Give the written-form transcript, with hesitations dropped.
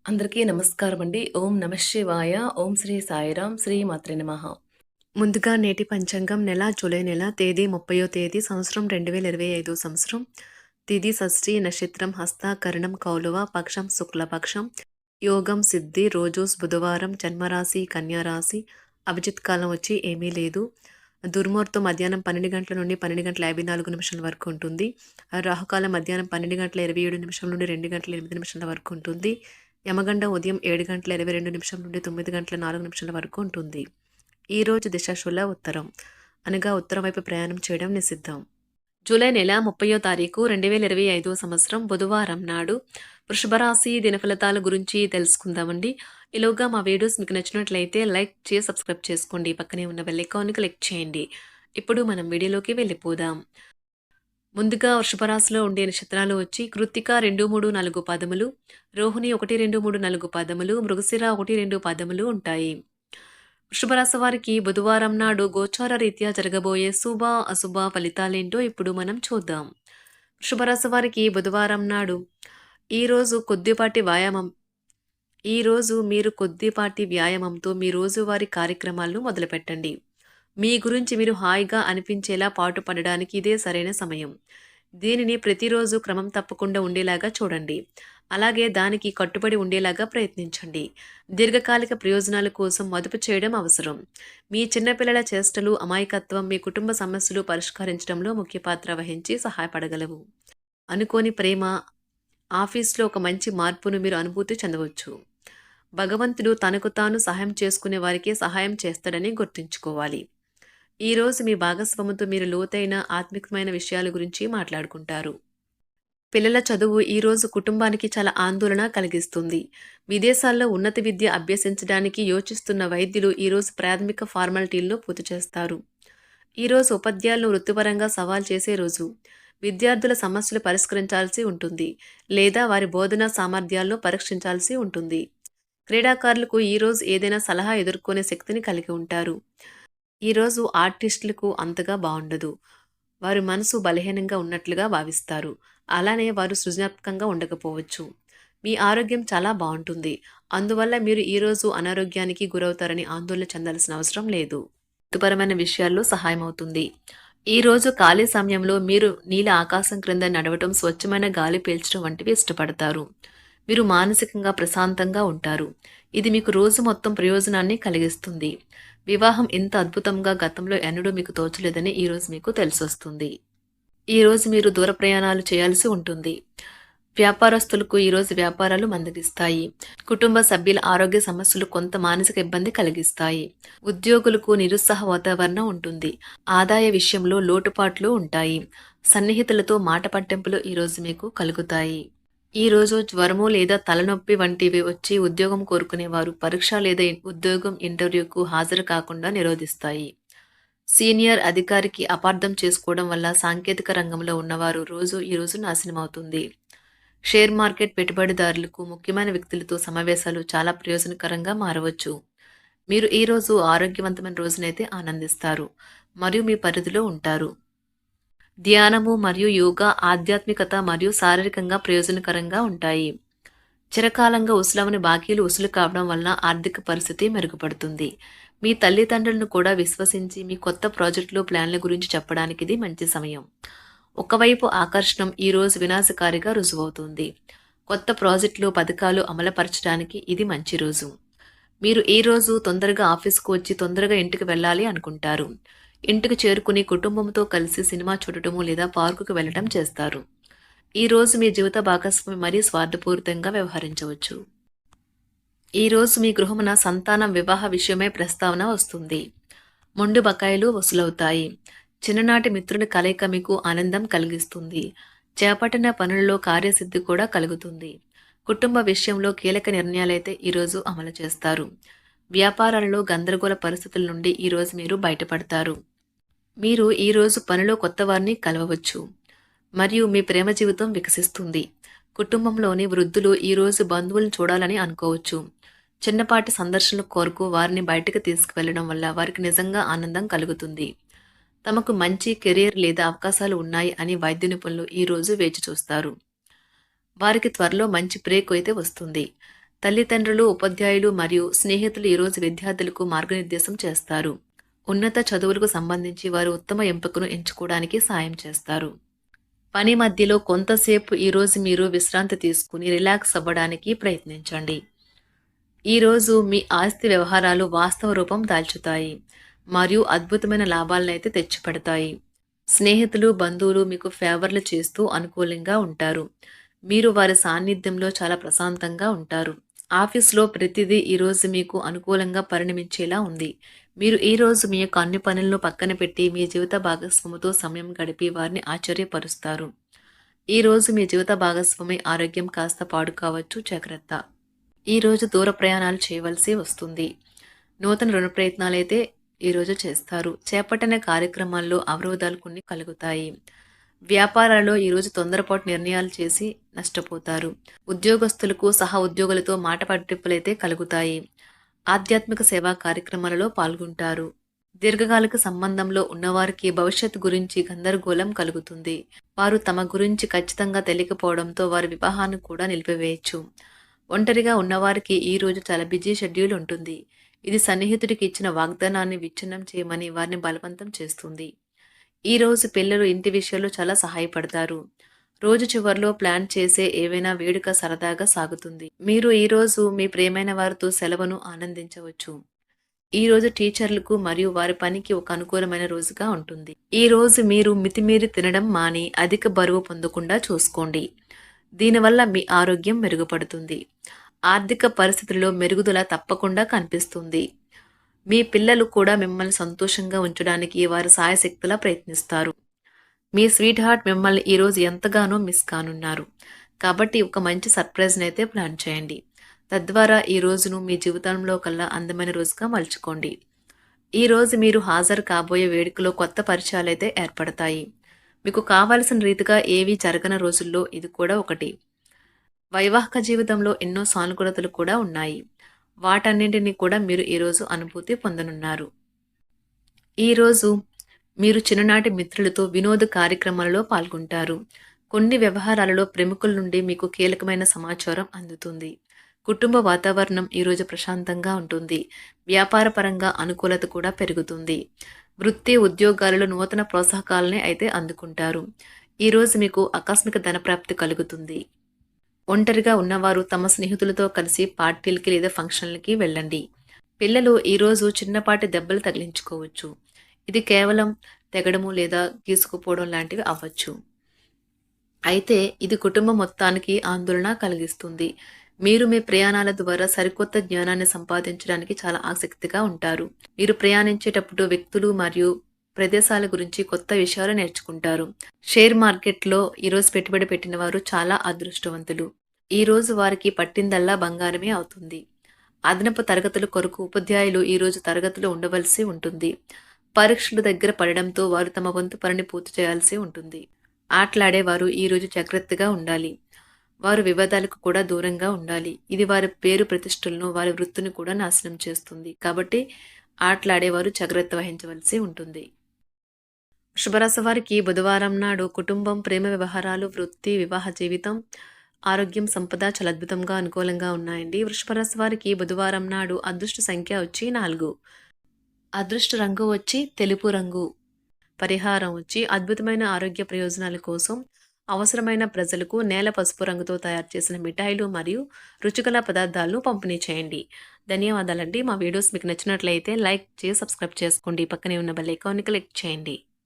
అందరికీ నమస్కారం అండి. ఓం నమః శివాయ. ఓం శ్రీ సాయిరాం. శ్రీ మాత్రే నమః. ముందుగా నేటి పంచాంగం జూలై నెల తేదీ 30వ తేదీ సంవత్సరం 2025 సంవత్సరం. తిథి షష్ఠి, నక్షత్రం హస్త, కరణం కౌలువ, పక్షం శుక్లపక్షం, యోగం సిద్ధి, రోజు బుధవారం, జన్మరాశి కన్యారాశి, అభిజిత్ కాలం వచ్చి ఏమీ లేదు. దుర్ముహూర్తం మధ్యాహ్నం 12 గంటల నుండి 12:54 వరకు ఉంటుంది. రాహుకాలం మధ్యాహ్నం 12:27 నుండి 2:08 వరకు ఉంటుంది. యమగండ ఉదయం 7:22 నుండి 9:04 వరకు ఉంటుంది. ఈరోజు దిశాశూల ఉత్తరం, అనగా ఉత్తరం వైపు ప్రయాణం చేయడం నిషిద్ధం. జూలై నెల 30వ తారీఖు 2025 సంవత్సరం బుధవారం నాడు వృషభ రాశి దినఫలితాల గురించి తెలుసుకుందామండి. ఈలోగా మా వీడియోస్ మీకు నచ్చినట్లయితే లైక్ చేసి సబ్స్క్రైబ్ చేసుకోండి. పక్కనే ఉన్న బెల్ ఐకాన్ని క్లిక్ చేయండి. ఇప్పుడు మనం వీడియోలోకి వెళ్ళిపోదాం. ముందుగా వృషభ రాశిలో ఉండే నక్షత్రాలు వచ్చి కృత్తిక 2, 3, 4 పదములు, రోహిణి 1, 2, 3, 4 పదములు, మృగశిర 1, 2 పదములు ఉంటాయి. వృషభ రాశి వారికి బుధవారం నాడు గోచార రీత్యా జరగబోయే శుభ అశుభ ఫలితాలేంటో ఇప్పుడు మనం చూద్దాం. వృషభ రాశి వారికి బుధవారం నాడు మీరు కొద్దిపాటి వ్యాయామంతో మీ రోజువారీ కార్యక్రమాలను మొదలుపెట్టండి. మీ గురించి మీరు హాయిగా అనిపించేలా పాటుపడడానికి ఇదే సరైన సమయం. దీనిని ప్రతిరోజు క్రమం తప్పకుండా ఉండేలాగా చూడండి. అలాగే దానికి కట్టుబడి ఉండేలాగా ప్రయత్నించండి. దీర్ఘకాలిక ప్రయోజనాల కోసం మదుపు చేయడం అవసరం. మీ చిన్నపిల్లల చేష్టలు, అమాయకత్వం మీ కుటుంబ సమస్యలు పరిష్కరించడంలో ముఖ్య పాత్ర వహించి సహాయపడగలవు. అనుకోని ప్రేమ, ఆఫీస్లో ఒక మంచి మార్పును మీరు అనుభూతి చెందవచ్చు. భగవంతుడు తనకు తాను సహాయం చేసుకునే వారికి సహాయం చేస్తాడని గుర్తుంచుకోవాలి. ఈరోజు మీ భాగస్వామితో మీరు లోతైన ఆత్మికమైన విషయాల గురించి మాట్లాడుకుంటారు. పిల్లల చదువు ఈరోజు కుటుంబానికి చాలా ఆందోళన కలిగిస్తుంది. విదేశాల్లో ఉన్నత విద్య అభ్యసించడానికి యోచిస్తున్న వైద్యులు ఈరోజు ప్రాథమిక ఫార్మాలిటీలను పూర్తి చేస్తారు. ఈరోజు ఉపాధ్యాయులను వృత్తిపరంగా సవాల్ చేసే రోజు. విద్యార్థుల సమస్యలు పరిష్కరించాల్సి ఉంటుంది లేదా వారి బోధనా సామర్థ్యాలను పరీక్షించాల్సి ఉంటుంది. క్రీడాకారులకు ఈరోజు ఏదైనా సలహా ఎదుర్కొనే శక్తిని కలిగి ఉంటారు. ఈరోజు ఆర్టిస్టులకు అంతగా బాగుండదు. వారి మనసు బలహీనంగా ఉన్నట్లుగా భావిస్తారు. అలానే వారు సృజనాత్మకంగా ఉండకపోవచ్చు. మీ ఆరోగ్యం చాలా బాగుంటుంది. అందువల్ల మీరు ఈరోజు అనారోగ్యానికి గురవుతారని ఆందోళన చెందాల్సిన అవసరం లేదు. వృత్తిపరమైన విషయాల్లో సహాయం అవుతుంది. ఈరోజు ఖాళీ సమయంలో మీరు నీల ఆకాశం క్రింద నడవటం, స్వచ్ఛమైన గాలి పీల్చడం వంటివి ఇష్టపడతారు. మీరు మానసికంగా ప్రశాంతంగా ఉంటారు. ఇది మీకు రోజు మొత్తం ప్రయోజనాన్ని కలిగిస్తుంది. వివాహం ఇంత అద్భుతంగా గతంలో ఎన్నడూ మీకు తోచలేదని ఈరోజు మీకు తెలిసొస్తుంది. ఈరోజు మీరు దూర ప్రయాణాలు చేయాల్సి ఉంటుంది. వ్యాపారస్తులకు ఈరోజు వ్యాపారాలు మందగిస్తాయి. కుటుంబ సభ్యుల ఆరోగ్య సమస్యలు కొంత మానసిక ఇబ్బంది కలిగిస్తాయి. ఉద్యోగులకు నిరుత్సాహ వాతావరణం ఉంటుంది. ఆదాయ విషయంలో లోటుపాట్లు ఉంటాయి. సన్నిహితులతో మాట పట్టింపులు ఈరోజు మీకు కలుగుతాయి. ఈరోజు జ్వరము లేదా తలనొప్పి వంటివి వచ్చి ఉద్యోగం కోరుకునేవారు పరీక్ష లేదా ఉద్యోగం ఇంటర్వ్యూకు హాజరు కాకుండా నిరోధిస్తాయి. సీనియర్ అధికారికి అపార్థం చేసుకోవడం వల్ల సాంకేతిక రంగంలో ఉన్నవారు ఈరోజు నాశనమవుతుంది. షేర్ మార్కెట్ పెట్టుబడిదారులకు ముఖ్యమైన వ్యక్తులతో సమావేశాలు చాలా ప్రయోజనకరంగా మారవచ్చు. మీరు ఈరోజు ఆరోగ్యవంతమైన రోజునైతే ఆనందిస్తారు మరియు మీ పరిధిలో ఉంటారు. ధ్యానము మరియు యోగా ఆధ్యాత్మికత మరియు శారీరకంగా ప్రయోజనకరంగా ఉంటాయి. చిరకాలంగా ఉసులవని బాకీలు వసూలు కావడం వలన ఆర్థిక పరిస్థితి మెరుగుపడుతుంది. మీ తల్లిదండ్రులను కూడా విశ్వసించి మీ కొత్త ప్రాజెక్టులు, ప్లాన్ల గురించి చెప్పడానికి ఇది మంచి సమయం. ఒకవైపు ఆకర్షణం ఈరోజు వినాశకారిగా రుజువవుతుంది. కొత్త ప్రాజెక్టులు, పథకాలు అమలుపరచడానికి ఇది మంచి రోజు. మీరు ఈ రోజు తొందరగా ఆఫీస్కు వచ్చి తొందరగా ఇంటికి వెళ్ళాలి అనుకుంటారు. ఇంటికి చేరుకుని కుటుంబంతో కలిసి సినిమా చూడటము లేదా పార్కుకు వెళ్ళటం చేస్తారు. ఈ రోజు మీ జీవిత భాగస్వామి మరీ స్వార్థపూరితంగా వ్యవహరించవచ్చు. ఈ రోజు మీ గృహమున సంతానం, వివాహ విషయమై ప్రస్తావన వస్తుంది. మొండు బకాయిలు వసూలవుతాయి. చిన్ననాటి మిత్రుని కలయిక మీకు ఆనందం కలిగిస్తుంది. చేపట్టిన పనులలో కార్యసిద్ధి కూడా కలుగుతుంది. కుటుంబ విషయంలో కీలక నిర్ణయాలైతే ఈరోజు అమలు చేస్తారు. వ్యాపారాలలో గందరగోళ పరిస్థితుల నుండి ఈరోజు మీరు బయటపడతారు. మీరు ఈరోజు పనిలో కొత్త వారిని కలవవచ్చు మరియు మీ ప్రేమ జీవితం వికసిస్తుంది. కుటుంబంలోని వృద్ధులు ఈరోజు బంధువులను చూడాలని అనుకోవచ్చు. చిన్నపాటి సందర్శనల కొరకు వారిని బయటకు తీసుకువెళ్లడం వల్ల వారికి నిజంగా ఆనందం కలుగుతుంది. తమకు మంచి కెరీర్ లేదా అవకాశాలు ఉన్నాయి అని వైద్య నిపుణులు ఈరోజు వేచి చూస్తారు. వారికి త్వరలో మంచి బ్రేక్ అయితే వస్తుంది. తల్లిదండ్రులు, ఉపాధ్యాయులు మరియు స్నేహితులు ఈరోజు విద్యార్థులకు మార్గనిర్దేశం చేస్తారు. ఉన్నత చదువులకు సంబంధించి వారు ఉత్తమ ఎంపికను ఎంచుకోవడానికి సాయం చేస్తారు. పని మధ్యలో కొంతసేపు ఈరోజు మీరు విశ్రాంతి తీసుకుని రిలాక్స్ అవ్వడానికి ప్రయత్నించండి. ఈరోజు మీ ఆస్తి వ్యవహారాలు వాస్తవ రూపం దాల్చుతాయి మరియు అద్భుతమైన లాభాలనైతే తెచ్చిపెడతాయి. స్నేహితులు, బంధువులు మీకు ఫేవర్లు చేస్తూ అనుకూలంగా ఉంటారు. మీరు వారి సాన్నిధ్యంలో చాలా ప్రశాంతంగా ఉంటారు. ఆఫీస్లో ప్రతిదీ ఈరోజు మీకు అనుకూలంగా పరిణమించేలా ఉంది. మీరు ఈరోజు మీ యొక్క అన్ని పనులను పక్కన పెట్టి మీ జీవిత భాగస్వామితో సమయం గడిపి వారిని ఆశ్చర్యపరుస్తారు. ఈరోజు మీ జీవిత భాగస్వామి ఆరోగ్యం కాస్త పాడు కావచ్చు, జాగ్రత్త. ఈరోజు దూర ప్రయాణాలు చేయవలసి వస్తుంది. నూతన రుణ ప్రయత్నాలైతే ఈరోజు చేస్తారు. చేపట్టిన కార్యక్రమాల్లో అవరోధాలు కొన్ని కలుగుతాయి. వ్యాపారాల్లో ఈరోజు తొందరపాటు నిర్ణయాలు చేసి నష్టపోతారు. ఉద్యోగస్తులకు సహా ఉద్యోగులతో మాట పట్టింపులైతే కలుగుతాయి. ఆధ్యాత్మిక సేవా కార్యక్రమాలలో పాల్గొంటారు. దీర్ఘకాలిక సంబంధంలో ఉన్నవారికి భవిష్యత్తు గురించి గందరగోళం కలుగుతుంది. వారు తమ గురించి ఖచ్చితంగా తెలియకపోవడంతో వారి వివాహాన్ని కూడా నిలిపివేయచ్చు. ఒంటరిగా ఉన్నవారికి ఈ రోజు చాలా బిజీ షెడ్యూల్ ఉంటుంది. ఇది సన్నిహితుడికి ఇచ్చిన వాగ్దానాన్ని విచ్ఛిన్నం చేయమని వారిని బలవంతం చేస్తుంది. ఈ రోజు పిల్లలు ఇంటి విషయాల్లో చాలా సహాయపడతారు. రోజు చివరిలో ప్లాన్ చేసే ఏవైనా వేడుక సరదాగా సాగుతుంది. మీరు ఈ రోజు మీ ప్రియమైన వారితో సెలవును ఆనందించవచ్చు. ఈ రోజు టీచర్లకు మరియు వారి పనికి ఒక అనుకూలమైన రోజుగా ఉంటుంది. ఈ రోజు మీరు మితిమీరి తినడం మాని అధిక బరువు పొందకుండా చూసుకోండి. దీనివల్ల మీ ఆరోగ్యం మెరుగుపడుతుంది. ఆర్థిక పరిస్థితుల్లో మెరుగుదల తప్పకుండా కనిపిస్తుంది. మీ పిల్లలు కూడా మిమ్మల్ని సంతోషంగా ఉంచడానికి వారి సాయశక్తులా ప్రయత్నిస్తారు. మీ స్వీట్ హార్ట్ మిమ్మల్ని ఈరోజు ఎంతగానో మిస్ కానున్నారు. కాబట్టి ఒక మంచి సర్ప్రైజ్ని అయితే ప్లాన్ చేయండి. తద్వారా ఈ రోజును మీ జీవితంలో కల్లా అందమైన రోజుగా మలుచుకోండి. ఈ రోజు మీరు హాజరు కాబోయే వేడుకలో కొత్త పరిచయాలు అయితే ఏర్పడతాయి. మీకు కావలసిన రీతిగా ఏవీ జరగని రోజుల్లో ఇది కూడా ఒకటి. వైవాహిక జీవితంలో ఎన్నో సానుకూలతలు కూడా ఉన్నాయి. వాటన్నింటినీ కూడా మీరు ఈరోజు అనుభూతి పొందనున్నారు. ఈరోజు మీరు చిన్ననాటి మిత్రులతో వినోద కార్యక్రమాలలో పాల్గొంటారు. కొన్ని వ్యవహారాలలో ప్రముఖుల నుండి మీకు కీలకమైన సమాచారం అందుతుంది. కుటుంబ వాతావరణం ఈరోజు ప్రశాంతంగా ఉంటుంది. వ్యాపారపరంగా అనుకూలత కూడా పెరుగుతుంది. వృత్తి ఉద్యోగాలలో నూతన ప్రోత్సాహకాలనే అయితే అందుకుంటారు. ఈరోజు మీకు ఆకస్మిక ధనప్రాప్తి కలుగుతుంది. ఒంటరిగా ఉన్నవారు తమ స్నేహితులతో కలిసి పార్టీలకి లేదా ఫంక్షన్లకి వెళ్ళండి. పిల్లలు ఈరోజు చిన్నపాటి దెబ్బలు తగిలించుకోవచ్చు. ఇది కేవలం తెగడము లేదా గీసుకుపోవడం లాంటివి అవ్వచ్చు. అయితే ఇది కుటుంబం మొత్తానికి ఆందోళన కలిగిస్తుంది. మీరు మీ ప్రయాణాల ద్వారా సరికొత్త జ్ఞానాన్ని సంపాదించడానికి చాలా ఆసక్తిగా ఉంటారు. మీరు ప్రయాణించేటప్పుడు వ్యక్తులు మరియు ప్రదేశాల గురించి కొత్త విషయాలు నేర్చుకుంటారు. షేర్ మార్కెట్లో ఈరోజు పెట్టుబడి పెట్టిన వారు చాలా అదృష్టవంతులు. ఈరోజు వారికి పట్టిందల్లా బంగారమే అవుతుంది. అదనపు తరగతుల కొరకు ఉపాధ్యాయులు ఈరోజు తరగతిలో ఉండవలసి ఉంటుంది. పరీక్షలు దగ్గర పడడంతో వారు తమ వంతు పనిని పూర్తి చేయాల్సి ఉంటుంది. ఆటలాడేవారు ఈరోజు జాగ్రత్తగా ఉండాలి. వారు వివాదాలకు కూడా దూరంగా ఉండాలి. ఇది వారి పేరు ప్రతిష్టలను, వారి వృత్తిని కూడా నాశనం చేస్తుంది. కాబట్టి ఆటలాడేవారు జాగ్రత్త వహించవలసి ఉంటుంది. వృషభరాశి వారికి బుధవారం నాడు కుటుంబం, ప్రేమ వ్యవహారాలు, వృత్తి, వివాహ జీవితం, ఆరోగ్యం, సంపద చాలా అద్భుతంగా అనుకూలంగా ఉన్నాయండి. వృషభరాశి వారికి బుధవారం నాడు అదృష్ట సంఖ్య వచ్చి 4. అదృష్ట రంగు వచ్చి తెలుపు రంగు. పరిహారం వచ్చి అద్భుతమైన ఆరోగ్య ప్రయోజనాల కోసం అవసరమైన ప్రజలకు నేల పసుపు రంగుతో తయారు చేసిన మిఠాయిలు మరియు రుచికల పదార్థాలను పంపిణీ చేయండి. ధన్యవాదాలండి. మా వీడియోస్ మీకు నచ్చినట్లయితే లైక్ చేసి సబ్స్క్రైబ్ చేసుకోండి. పక్కనే ఉన్న బెల్ ఐకాన్ని క్లిక్ చేయండి.